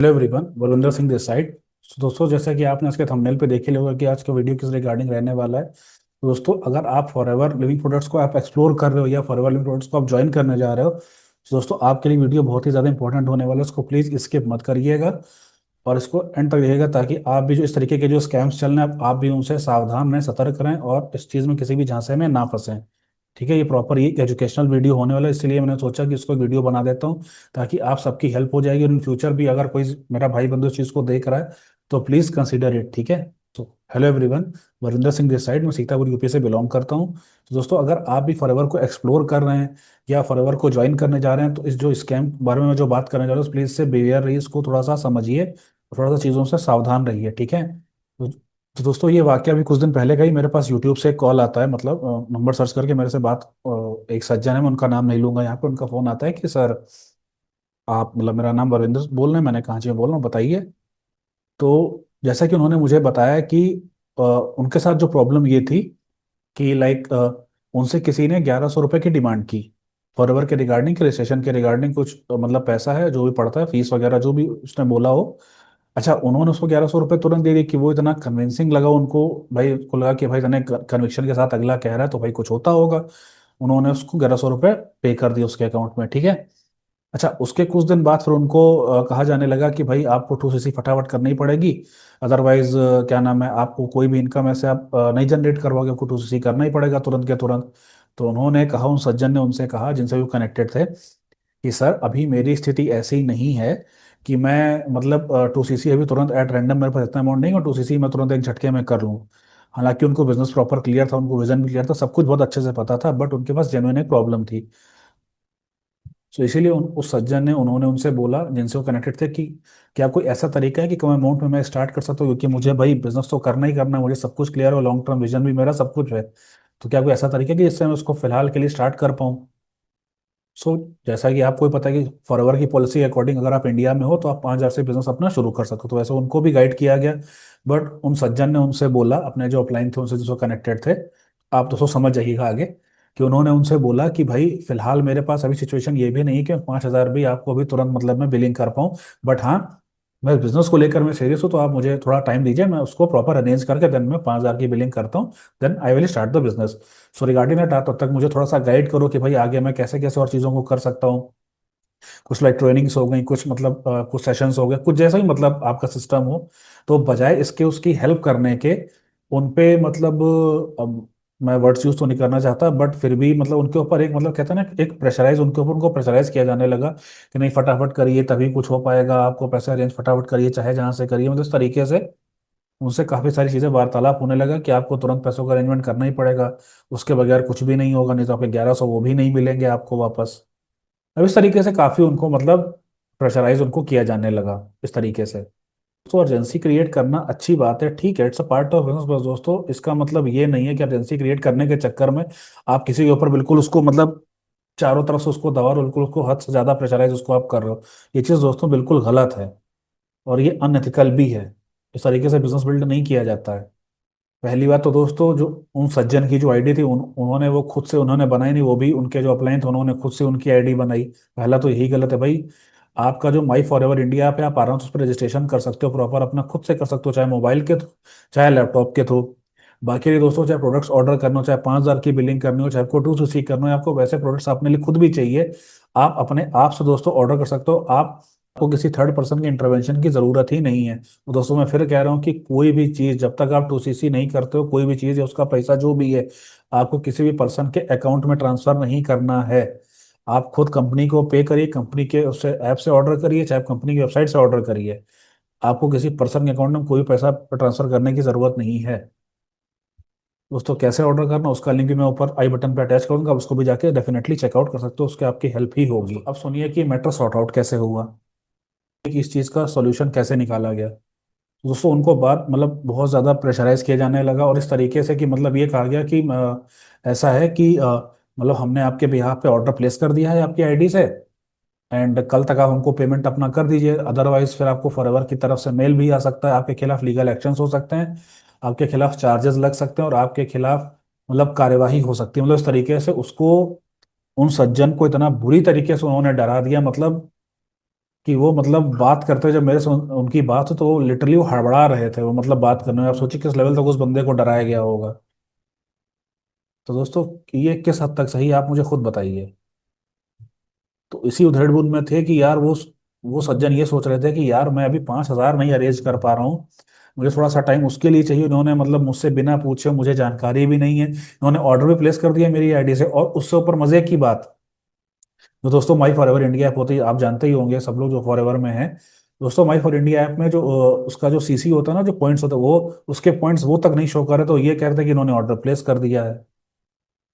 Hello everyone, Balwinder Singh this side. दोस्तों, जैसा कि आपने इसके थंबनेल पे देख ही लिया होगा कि आज का वीडियो किस रिगार्डिंग रहने वाला है। तो दोस्तों, अगर आप फॉरएवर लिविंग प्रोडक्ट्स को आप एक्सप्लोर कर रहे हो या फॉरएवर लिविंग प्रोडक्ट्स को आप ज्वाइन करने जा रहे हो, तो दोस्तों आपके लिए वीडियो बहुत ही ज़्यादा इंपॉर्टेंट होने वाला है। इसको प्लीज़ स्किप मत करिएगा और इसको एंड तक देखिएगा, ताकि आप भी जो इस तरीके के जो स्कैम्स चल रहे हैं आप भी उनसे सावधान रहें, सतर्क रहें और इस चीज़ में किसी भी झांसे में ना फंसें। ठीक है, ये प्रॉपर ये एजुकेशनल वीडियो होने वाला है, इसलिए मैंने सोचा कि इसको वीडियो बना देता हूँ ताकि आप सबकी हेल्प हो जाएगी और इन फ्यूचर भी अगर कोई मेरा भाई बंधु इस चीज़ को देख रहा है तो प्लीज़ कंसीडर इट। ठीक है। तो hello everyone, Varinder Singh this side, मैं सीतापुर यूपी से बिलोंग करता हूँ। तो दोस्तों, अगर आप भी फॉरएवर को एक्सप्लोर कर रहे हैं या फॉरएवर को ज्वाइन करने जा रहे हैं, तो इस जो स्कैम बारे में मैं जो बात करने जा रहा हूँ प्लीज़ से बेवियर रहिए, इसको थोड़ा सा समझिए, थोड़ा सा चीज़ों से सावधान रहिए। ठीक है। तो दोस्तों, ये वाकया भी कुछ दिन पहले का ही मेरे पास यूट्यूब से एक कॉल आता है, मतलब नंबर सर्च करके मेरे से बात एक सज्जन है, मैं उनका नाम नहीं लूंगा यहाँ पे, उनका फ़ोन आता है कि सर आप, मतलब मेरा नाम वरिंदर बोल रहे हैं, मैंने कहाँ जी बोल रहा हूँ बताइए। तो जैसा कि उन्होंने मुझे बताया कि उनके साथ जो प्रॉब्लम ये थी कि लाइक उनसे किसी ने 1100 रुपये की डिमांड की फॉरएवर के रिगार्डिंग, के रजिस्ट्रेशन के रिगार्डिंग, कुछ मतलब पैसा है जो भी पड़ता है, फीस वगैरह जो भी उसने बोला हो। अच्छा, उन्होंने उसको 1100 रुपये तुरंत दे दिए कि वो इतना कन्विंसिंग लगा उनको। भाई उनको लगा कि भाई इतने कन्विक्शन के साथ अगला कह रहा है तो भाई कुछ होता होगा। उन्होंने उसको 1100 रुपये पे कर दिए उसके अकाउंट में। ठीक है। अच्छा, उसके कुछ दिन बाद फिर उनको कहा जाने लगा कि भाई आपको 2cc फटाफट करनी पड़ेगी, अदरवाइज क्या नाम है, आपको कोई भी इनकम ऐसे आप नहीं जनरेट करवाओगे, आपको 2cc करना ही पड़ेगा तुरंत के तुरंत। तो उन्होंने कहा, उन सज्जन ने उनसे कहा जिनसे वो कनेक्टेड थे कि सर अभी मेरी स्थिति ऐसी नहीं है कि मैं मतलब 2cc अभी तुरंत एट रैंडम मेरे पास इतना अमाउंट नहीं है 2cc मैं तुरंत एक झटके में कर लूँ। हालांकि उनको बिजनेस प्रॉपर क्लियर था, उनको विजन भी क्लियर था, सब कुछ बहुत अच्छे से पता था, बट उनके पास जेन्युइन एक प्रॉब्लम थी। तो इसीलिए उस सज्जन ने, उन्होंने उनसे बोला जिनसे वो कनेक्टेड थे कि क्या कोई ऐसा तरीका है कि कम अमाउंट में मैं स्टार्ट कर सकता हूँ, क्योंकि मुझे भाई बिजनेस तो करना ही करना है, मुझे सब कुछ क्लियर हो, लॉन्ग टर्म विजन भी मेरा सब कुछ है। तो क्या कोई ऐसा तरीका है कि जिससे मैं उसको फिलहाल के लिए स्टार्ट कर पाऊँ। सो जैसा कि आपको ही पता है कि फॉरएवर की पॉलिसी के अकॉर्डिंग अगर आप इंडिया में हो तो आप 5,000 से बिजनेस अपना शुरू कर सकते हो, तो वैसे उनको भी गाइड किया गया। बट उन सज्जन ने उनसे बोला, अपने जो अपलाइन थे उनसे जो कनेक्टेड थे, आप दोस्तों समझ जाइएगा आगे, कि उन्होंने उनसे बोला कि भाई फिलहाल मेरे पास अभी सिचुएशन ये भी नहीं है कि 5,000 भी आपको अभी तुरंत मतलब मैं बिलिंग कर पाऊँ। बट हाँ, मैं बिजनेस को लेकर मैं सीरियस हूँ, तो आप मुझे थोड़ा टाइम दीजिए, मैं उसको प्रॉपर अरेंज करके देन मैं 5,000 की बिलिंग करता हूँ, then I will start the business. So regarding that, तब तक मुझे थोड़ा सा गाइड करो कि भाई आगे मैं कैसे कैसे और चीज़ों को कर सकता हूँ। कुछ लाइक ट्रेनिंग्स हो गई, कुछ मतलब कुछ सेशंस हो गए, कुछ जैसा ही मतलब आपका सिस्टम हो। तो बजाय इसके उसकी हेल्प करने के उन पे मतलब अब मैं वर्ड्स यूज तो नहीं करना चाहता, बट फिर भी मतलब उनके ऊपर एक मतलब कहते हैं ना, एक प्रेशराइज, उनके ऊपर उनको प्रेशराइज किया जाने लगा कि नहीं फटाफट करिए तभी कुछ हो पाएगा, आपको पैसे अरेंज फटाफट करिए चाहे जहाँ से करिए, मतलब इस तरीके से उनसे काफ़ी सारी चीज़ें वार्तालाप होने लगा कि आपको तुरंत पैसों का अरेंजमेंट करना ही पड़ेगा, उसके बगैर कुछ भी नहीं होगा, नहीं तो आपके 1100 वो भी नहीं मिलेंगे आपको वापस। अब इस तरीके से काफ़ी उनको मतलब प्रेशराइज उनको किया जाने लगा इस तरीके से। तो अर्जेंसी क्रिएट करना अच्छी बात है, ठीक है, it's a part of business, बस दोस्तों इसका मतलब ये नहीं है कि अर्जेंसी क्रिएट करने के चक्कर में आप किसी के ऊपर बिल्कुल उसको मतलब चारों तरफ से उसको दबा रहे हो, बिल्कुल उसको हद से ज़्यादा प्रेशराइज उसको आप कर रहे हो। ये चीज़ दोस्तों बिल्कुल गलत है और ये अनएथिकल भी है। इस तरीके से बिजनेस बिल्ड नहीं किया जाता है। पहली बात तो दोस्तों, जो उन सज्जन की जो आईडी थी उन्होंने वो खुद से उन्होंने बनाई नहीं, वो भी उनके जो अपलाइन थे उन्होंने खुद से उनकी आईडी बनाई। पहला तो यही गलत है भाई। आपका जो माई फॉर एवर इंडिया पे आप आराम से उस पर रजिस्ट्रेशन कर सकते हो, प्रॉपर अपना खुद से कर सकते हो, चाहे मोबाइल के थ्रू चाहे लैपटॉप के थ्रू। बाकी दोस्तों, चाहे प्रोडक्ट्स ऑर्डर करना हो, चाहे 5,000 की बिलिंग करनी हो, चाहे आपको 2cc करना हो, आपको वैसे प्रोडक्ट्स अपने लिए खुद भी चाहिए, आप अपने आप से दोस्तों ऑर्डर कर सकते हो। आपको किसी थर्ड पर्सन के इंटरवेंशन की जरूरत ही नहीं है। तो दोस्तों, मैं फिर कह रहा हूँ कि कोई भी चीज़ जब तक आप 2cc नहीं करते हो, कोई भी चीज़ या उसका पैसा जो भी है आपको किसी भी पर्सन के अकाउंट में ट्रांसफर नहीं करना है। आप खुद कंपनी को पे करिए, कंपनी के उससे ऐप से ऑर्डर करिए, चाहे कंपनी की वेबसाइट से ऑर्डर करिए। आपको किसी पर्सन के अकाउंट में कोई पैसा ट्रांसफर करने की जरूरत नहीं है। दोस्तों, कैसे ऑर्डर करना उसका लिंक भी मैं ऊपर आई बटन पे अटैच करूंगा, आप उसको भी जाके डेफिनेटली चेकआउट कर सकते हो, उसके आपकी हेल्प ही होगी। अब सुनिए कि मैटर सॉर्ट आउट कैसे हुआ, कि इस चीज़ का सॉल्यूशन कैसे निकाला गया। दोस्तों, उनको बात मतलब बहुत ज़्यादा प्रेशराइज किया जाने लगा और इस तरीके से कि मतलब ये कहा गया कि ऐसा है कि मतलब हमने आपके बिहाफ पे ऑर्डर प्लेस कर दिया है आपकी आईडी से, एंड कल तक आप हमको पेमेंट अपना कर दीजिए, अदरवाइज फिर आपको फॉरएवर की तरफ से मेल भी आ सकता है, आपके खिलाफ लीगल एक्शंस हो सकते हैं, आपके खिलाफ चार्जेस लग सकते हैं और आपके खिलाफ मतलब कार्यवाही हो सकती है। मतलब इस तरीके से उसको, उन सज्जन को इतना बुरी तरीके से उन्होंने डरा दिया, मतलब कि वो मतलब बात करते हुए जब मेरे से उनकी बात हो तो वो लिटरली वो हड़बड़ा रहे थे, वो मतलब बात करने में। आप सोचिए किस लेवल तक उस बंदे को डराया गया होगा। तो दोस्तों ये किस हद तक सही है, आप मुझे खुद बताइए। तो इसी उधेड़-बुन में थे कि यार वो सज्जन ये सोच रहे थे कि यार मैं अभी 5,000 नहीं अरेंज कर पा रहा हूँ, मुझे थोड़ा सा टाइम उसके लिए चाहिए। उन्होंने मतलब मुझसे बिना पूछे, मुझे जानकारी भी नहीं है, उन्होंने ऑर्डर भी प्लेस कर दिया मेरी आईडी से। और उससे ऊपर मजे की बात, जो दोस्तों माई फॉर एवर इंडिया ऐप होती है, आप जानते ही होंगे सब लोग जो फॉर एवर में है। दोस्तों माई फॉर इंडिया ऐप में जो उसका जो सीसी होता है ना, जो पॉइंट्स होता है, वो उसके पॉइंट्स वो तक नहीं शो कर रहे, तो ये कह रहे थे कि इन्होंने ऑर्डर प्लेस कर दिया है।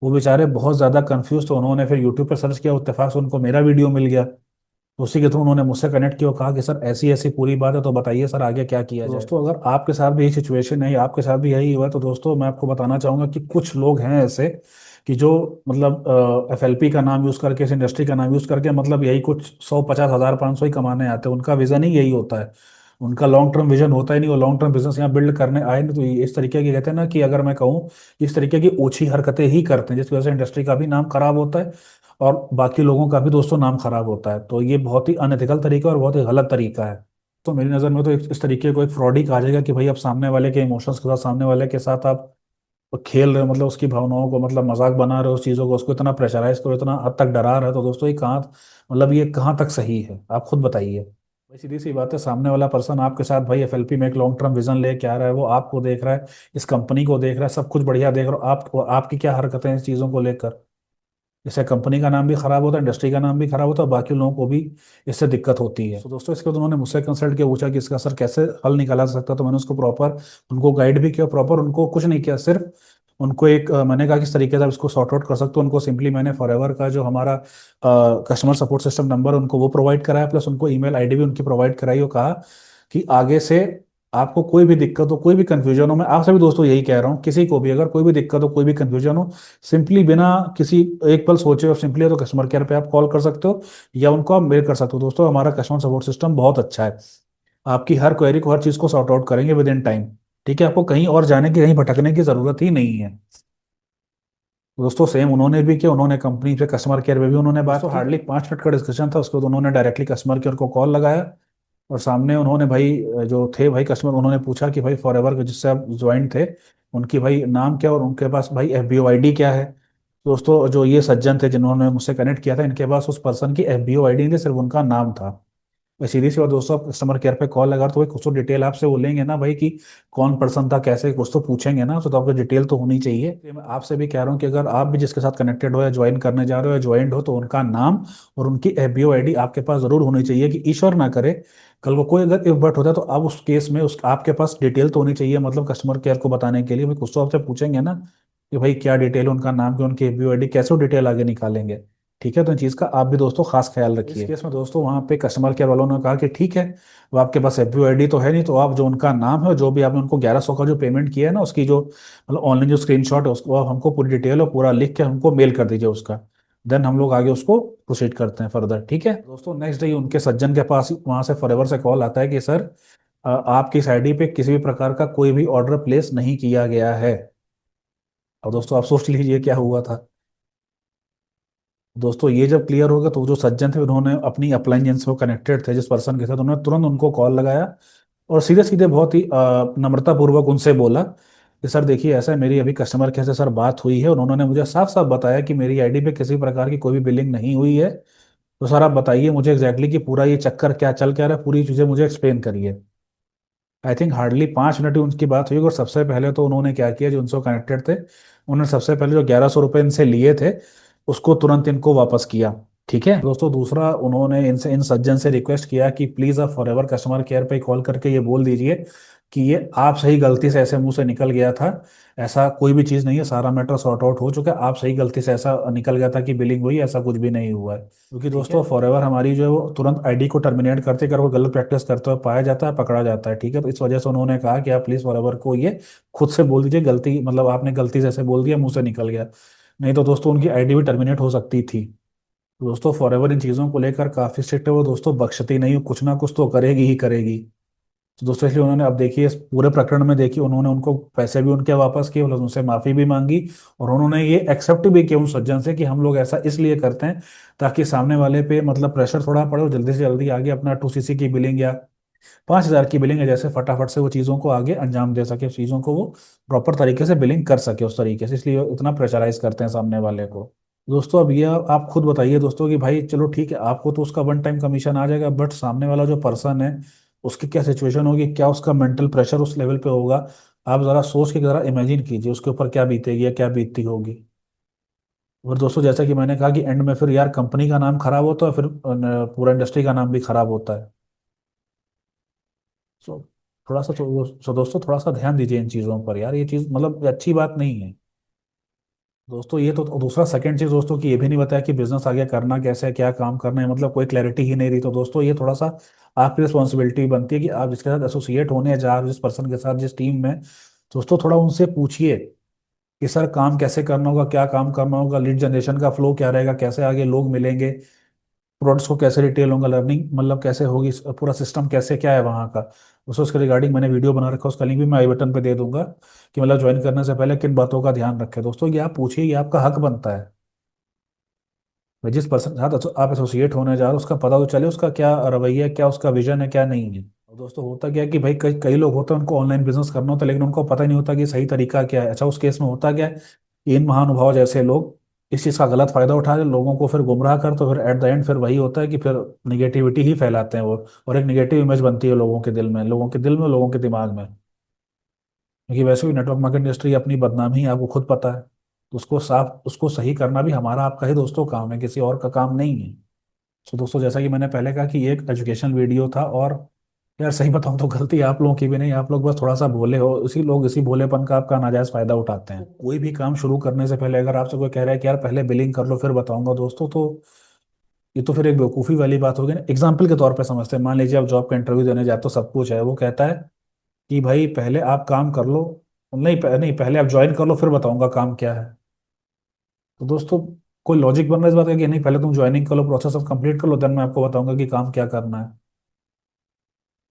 वो बेचारे बहुत ज्यादा कंफ्यूज, तो उन्होंने फिर यूट्यूब पर सर्च किया, इत्तेफाक से उनको मेरा वीडियो मिल गया। तो उसी के थ्रू उन्होंने मुझसे कनेक्ट किया और कहा कि सर ऐसी ऐसी पूरी बात है, तो बताइए सर आगे क्या किया जाए। दोस्तों अगर आपके साथ भी यही सिचुएशन है, आपके साथ भी यही हुआ है, तो दोस्तों मैं आपको बताना चाहूंगा कि कुछ लोग हैं ऐसे कि जो मतलब एफएलपी का नाम यूज करके, इस इंडस्ट्री का नाम यूज करके, मतलब यही कुछ 100, 50 हजार, 500 ही कमाने आते हैं। उनका विजन ही यही होता है, उनका लॉन्ग टर्म विजन होता ही नहीं। वो लॉन्ग टर्म बिजनेस यहाँ बिल्ड करने आए नहीं। तो इस तरीके की कहते हैं ना कि अगर मैं कहूँ, इस तरीके की ओछी हरकतें ही करते हैं, जिसकी वजह से इंडस्ट्री का भी नाम खराब होता है और बाकी लोगों का भी दोस्तों नाम खराब होता है। तो ये बहुत ही अनएथिकल तरीका और बहुत ही गलत तरीका है। तो मेरी नज़र में तो इस तरीके को एक फ्रॉड ही कहा जाएगा कि भाई आप सामने वाले के इमोशंस के साथ, सामने वाले के साथ आप खेल रहे हो, मतलब उसकी भावनाओं को मतलब मजाक बना रहे हो, उस चीज़ों को, उसको इतना प्रेशराइज करो, इतना हद तक डरा रहे हो। तो दोस्तों ये कहाँ, मतलब ये कहाँ तक सही है, आप खुद बताइए। भाई सीधी सी बात है, सामने वाला पर्सन आपके साथ भाई एफएलपी में एक लॉन्ग टर्म विजन लेके आ रहा है, वो आपको देख रहा है, इस कंपनी को देख रहा है, सब कुछ बढ़िया देख रहा हो आप, आपकी क्या हरकतें हैं इस चीज़ों को लेकर। इससे कंपनी का नाम भी खराब होता है, इंडस्ट्री का नाम भी खराब होता है, और बाकी लोगों को भी इससे दिक्कत होती है। तो दोस्तों इसके बाद उन्होंने मुझसे कंसल्ट किया, पूछा कि इसका सर कैसे हल निकाला जा सकता है। तो मैंने उसको प्रॉपर उनको गाइड भी किया, प्रॉपर उनको कुछ नहीं किया, सिर्फ उनको एक मैंने कहा किस तरीके से आप इसको सॉर्ट आउट कर सकते हो। उनको सिंपली मैंने फॉरएवर का जो हमारा कस्टमर सपोर्ट सिस्टम नंबर उनको वो प्रोवाइड कराया, प्लस उनको ईमेल आईडी भी उनकी प्रोवाइड कराई और कहा कि आगे से आपको कोई भी दिक्कत हो, कोई भी कंफ्यूजन हो, मैं आपसे भी दोस्तों यही कह रहा हूँ, किसी को भी अगर कोई भी दिक्कत हो, कोई भी कंफ्यूजन हो, सिंपली बिना किसी एक पल सोचे और सिंपली तो कस्टमर केयर पे आप कॉल कर सकते हो या उनको आप मेल कर सकते हो। दोस्तों हमारा कस्टमर सपोर्ट सिस्टम बहुत अच्छा है, आपकी हर क्वेरी को, हर चीज़ को सॉर्ट आउट करेंगे विद इन टाइम। ठीक है, आपको कहीं और जाने की, कहीं भटकने की जरूरत ही नहीं है। दोस्तों सेम उन्होंने भी किया, उन्होंने कंपनी पे कस्टमर केयर पे भी उन्होंने बात की। हार्डली 5 मिनट का डिस्कशन था, उसके बाद उन्होंने डायरेक्टली कस्टमर केयर को कॉल लगाया और सामने उन्होंने भाई जो थे भाई कस्टमर, उन्होंने पूछा कि भाई फॉरएवर के जिससे आप ज्वाइन थे, उनकी भाई नाम क्या और उनके पास भाई एफबीओ आईडी क्या है। दोस्तों जो ये सज्जन थे जिन्होंने मुझसे कनेक्ट किया था, इनके पास उस पर्सन की एफबीओ आईडी नहीं थी, सिर्फ उनका नाम था। मैं सीधी सी बात दोस्तों, आप कस्टमर केयर पे कॉल लगा तो भाई कुछ तो डिटेल आपसे वो लेंगे ना भाई, कि कौन पर्सन था, कैसे, कुछ तो पूछेंगे ना। तो आपको डिटेल तो होनी चाहिए। तो मैं आपसे भी कह रहा हूँ कि अगर आप भी जिसके साथ कनेक्टेड हो या ज्वाइन करने जा रहे हो या ज्वाइंड हो, तो उनका नाम और उनकी एफबीओ आईडी आपके पास जरूर होनी चाहिए, कि ईश्वर ना करे कल को कोई अगर इफ बट होता है, तो आप उस केस में उस आपके पास डिटेल तो होनी चाहिए, मतलब कस्टमर केयर को बताने के लिए भाई कुछ तो आपसे पूछेंगे ना, कि भाई क्या डिटेल, उनका नाम क्या, उनकी एफबीओ आईडी, कैसे वो डिटेल आगे निकालेंगे। ठीक है, तो इन चीज़ का आप भी दोस्तों खास ख्याल रखिए। इस केस में दोस्तों वहाँ पे कस्टमर केयर वालों ने कहा कि ठीक है, वो आपके पास एफबीओ आईडी तो है नहीं, तो आप जो उनका नाम है, जो भी आपने उनको 1100 का जो पेमेंट किया है ना, उसकी जो मतलब ऑनलाइन जो स्क्रीनशॉट है, उसको आप हमको पूरी डिटेल और पूरा लिख के हमको मेल कर दीजिए उसका। देन हम लोग आगे उसको प्रोसीड करते हैं फर्दर। ठीक है दोस्तों, नेक्स्ट डे उनके सज्जन के पास वहाँ से फॉरएवर से कॉल आता है कि सर आपकी इस आईडी पे किसी भी प्रकार का कोई भी ऑर्डर प्लेस नहीं किया गया है। और दोस्तों आप सोच लीजिए क्या हुआ था। दोस्तों ये जब क्लियर हो गया, तो जो सज्जन थे उन्होंने अपनी अपलाइन जिनसे वो कनेक्टेड थे, जिस पर्सन के साथ, उन्होंने तुरंत उनको कॉल लगाया और सीधे सीधे बहुत ही नम्रता पूर्वक उनसे बोला कि सर देखिए ऐसा है, मेरी अभी कस्टमर केयर से सर बात हुई है, उन्होंने मुझे साफ साफ बताया कि मेरी आईडी पे किसी प्रकार की कोई भी बिलिंग नहीं हुई है। तो सर आप बताइए मुझे एग्जैक्टली कि पूरा ये चक्कर क्या चल क्या रहा है, पूरी चीज़ें मुझे एक्सप्लेन करिए। आई थिंक हार्डली 5 मिनट ही उनकी बात हुई, और सबसे पहले तो उन्होंने क्या किया, जो उनसे कनेक्टेड थे, उन्होंने सबसे पहले जो 1100 रुपये इनसे लिए थे, उसको तुरंत इनको वापस किया। ठीक है दोस्तों, दूसरा उन्होंने इनसे, इन सज्जन से रिक्वेस्ट किया कि प्लीज़ आप फॉरएवर कस्टमर केयर पे कॉल करके ये बोल दीजिए कि ये आप सही गलती से ऐसे मुंह से निकल गया था, ऐसा कोई भी चीज़ नहीं है, सारा मैटर सॉर्ट आउट हो चुका है, आप सही गलती से ऐसा निकल गया था कि बिलिंग हुई, ऐसा कुछ भी नहीं हुआ है। क्योंकि दोस्तों फॉरएवर हमारी जो है वो तुरंत आईडी को टर्मिनेट करते, अगर वो गलत प्रैक्टिस करते हुए पाया जाता है, पकड़ा जाता है। ठीक है, तो इस वजह से उन्होंने कहा कि आप प्लीज़ फॉरएवर को ये खुद से बोल दीजिए, गलती मतलब आपने गलती से ऐसे बोल दिया, मुंह से निकल गया, नहीं तो दोस्तों उनकी आईडी भी टर्मिनेट हो सकती थी। दोस्तों फॉरएवर इन चीज़ों को लेकर काफ़ी स्ट्रिक्ट है, वो दोस्तों बख्शती नहीं, कुछ ना कुछ तो करेगी ही करेगी। तो दोस्तों इसलिए उन्होंने, अब देखिए इस पूरे प्रकरण में देखिए, उन्होंने उनको पैसे भी उनके वापस किए, प्लस उनसे माफी भी मांगी, और उन्होंने ये एक्सेप्ट भी किया उन सज्जन से कि हम लोग ऐसा इसलिए करते हैं ताकि सामने वाले पे मतलब प्रेशर थोड़ा पड़े और जल्दी से जल्दी आगे अपना 2cc की बिलिंग या 5,000 की बिलिंग है जैसे फटाफट से वो चीज़ों को आगे अंजाम दे सके, चीज़ों को वो प्रॉपर तरीके से बिलिंग कर सके उस तरीके से, इसलिए वो इतना प्रेशराइज करते हैं सामने वाले को। दोस्तों अब ये आप खुद बताइए दोस्तों कि भाई चलो ठीक है, आपको तो उसका वन टाइम कमीशन आ जाएगा, बट सामने वाला जो पर्सन है उसकी क्या सिचुएशन होगी, क्या उसका मेंटल प्रेशर उस लेवल पे होगा। आप जरा सोच के जरा इमेजिन कीजिए उसके ऊपर क्या बीतेगी या क्या बीतती होगी। और दोस्तों जैसा कि मैंने कहा कि एंड में फिर यार कंपनी का नाम खराब होता है, फिर पूरा इंडस्ट्री का नाम भी खराब होता है। सो थोड़ा सा दोस्तों थोड़ा सा ध्यान दीजिए इन चीज़ों पर यार, ये चीज़ मतलब अच्छी बात नहीं है। दोस्तों ये तो दूसरा सेकंड चीज दोस्तों की ये भी नहीं बताया कि बिजनेस आगे करना कैसे है, क्या काम करना है, मतलब कोई क्लैरिटी ही नहीं रही। तो दोस्तों ये थोड़ा सा आपकी रिस्पॉन्सिबिलिटी बनती है कि आप जिसके साथ एसोसिएट होने जा रहे हो, जिस पर्सन के साथ जिस टीम में, दोस्तों थोड़ा उनसे पूछिए कि सर काम कैसे करना होगा, क्या काम करना होगा, लीड जनरेशन का फ्लो क्या रहेगा, कैसे आगे लोग मिलेंगे, प्रोडक्ट्स को कैसे रिटेल होगा, लर्निंग मतलब कैसे होगी, पूरा सिस्टम कैसे क्या है वहाँ का। उसके रिगार्डिंग मैंने वीडियो बना रखा है, उसका लिंक भी मैं आई बटन पे दे दूंगा कि मतलब ज्वाइन करने से पहले किन बातों का ध्यान रखें। दोस्तों ये आप पूछिए, ये आपका हक बनता है। भाई जिस पर्सन के साथ आप एसोसिएट होने जा रहे हो उसका पता तो चले उसका क्या रवैया है, क्या उसका विजन है, क्या नहीं है। और दोस्तों होता क्या है कि भाई कई कई लोग होते हैं उनको ऑनलाइन बिजनेस करना होता है, लेकिन उनको पता ही नहीं होता कि सही तरीका क्या है। अच्छा उस केस में होता क्या है, कि इन महानुभाव जैसे लोग इस चीज़ का गलत फायदा उठा रहे लोगों को फिर गुमराह कर, तो फिर एट द एंड फिर वही होता है कि फिर निगेटिविटी ही फैलाते हैं वो, और एक निगेटिव इमेज बनती है लोगों के दिल में, लोगों के दिमाग में। क्योंकि वैसे भी नेटवर्क मार्केट इंडस्ट्री अपनी बदनामी है, आपको खुद पता है, तो उसको साफ उसको सही करना भी हमारा आपका ही दोस्तों काम है, किसी और का काम नहीं है। तो दोस्तों जैसा कि मैंने पहले कहा कि ये एक एजुकेशनल वीडियो था, और यार सही बताऊं तो गलती आप लोगों की भी नहीं, आप लोग बस थोड़ा सा भोले हो, इसी लोग इसी भोलेपन का आपका नाजायज फायदा उठाते हैं। कोई भी काम शुरू करने से पहले अगर आपसे कोई कह रहा है कि यार पहले बिलिंग कर लो फिर बताऊंगा दोस्तों, तो ये तो फिर एक बेवकूफ़ी वाली बात होगी ना। एग्जाम्पल के तौर पे समझते हैं, मान लीजिए आप जॉब का इंटरव्यू देने जाते हो, सब कुछ है, वो कहता है कि भाई पहले आप काम कर लो, नहीं नहीं पहले आप ज्वाइन कर लो फिर बताऊंगा काम क्या है। तो दोस्तों कोई लॉजिक बन रहा है इस बात का कि नहीं पहले तुम ज्वाइनिंग कर लो, प्रोसेस ऑफ कंप्लीट कर लो, देन मैं आपको बताऊंगा कि काम क्या करना है।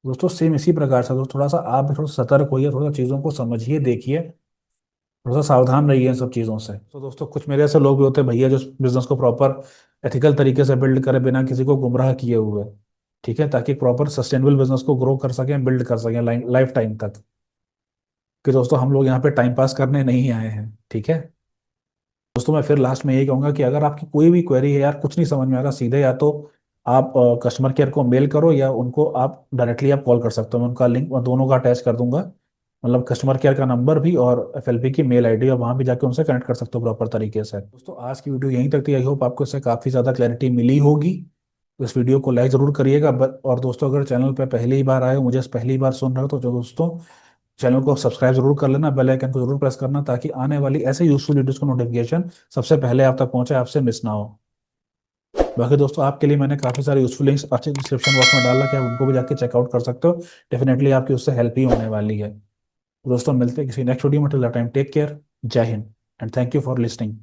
दोस्तों सेम इसी प्रकार से दोस्तों थोड़ा सा आप भी थोड़ा सतर्क होइए, थोड़ा चीज़ों को समझिए, देखिए, थोड़ा सा सावधान रहिए इन सब चीज़ों से। तो दोस्तों कुछ मेरे ऐसे लोग भी होते हैं भैया जो बिजनेस को प्रॉपर एथिकल तरीके से बिल्ड करे बिना किसी को गुमराह किए हुए, ठीक है, ताकि प्रॉपर सस्टेनेबल बिजनेस को ग्रो कर सकें, बिल्ड कर सकें लाइफ टाइम तक। कि दोस्तों हम लोग यहाँ पे टाइम पास करने नहीं आए हैं, ठीक है। दोस्तों मैं फिर लास्ट में यही कहूंगा कि अगर आपकी कोई भी क्वेरी है यार, कुछ नहीं समझ में आ रहा, सीधे या तो आप कस्टमर केयर को मेल करो, या उनको आप डायरेक्टली आप कॉल कर सकते हो, मैं उनका लिंक दोनों का अटैच कर दूंगा, मतलब कस्टमर केयर का नंबर भी और एफएलपी की मेल आईडी, और वहां भी जाके उनसे कनेक्ट कर सकते हो प्रॉपर तरीके से। दोस्तों आज की वीडियो यहीं तक थी, आई होप आपको इससे काफ़ी ज़्यादा क्लैरिटी मिली होगी। तो इस वीडियो को लाइक ज़रूर करिएगा, और दोस्तों अगर चैनल पर पहली ही बार आए हो, मुझे पहली बार सुन रहे हो, तो जो दोस्तों चैनल को सब्सक्राइब जरूर कर लेना, बेल आइकन को जरूर प्रेस करना, ताकि आने वाली ऐसे यूजफुल वीडियोस को नोटिफिकेशन सबसे पहले आप तक पहुंचे, आपसे मिस ना हो। बाकी दोस्तों आपके लिए मैंने काफ़ी सारे यूजफुल लिंक्स अच्छे डिस्क्रिप्शन बॉक्स में डाल रखे हैं, आप उनको भी जाके चेकआउट कर सकते हो। डेफिनेटली आपकी उससे हेल्प ही होने वाली है। तो दोस्तों मिलते हैं किसी नेक्स्ट वीडियो में, till that time take care, जय Hind and thank you for listening.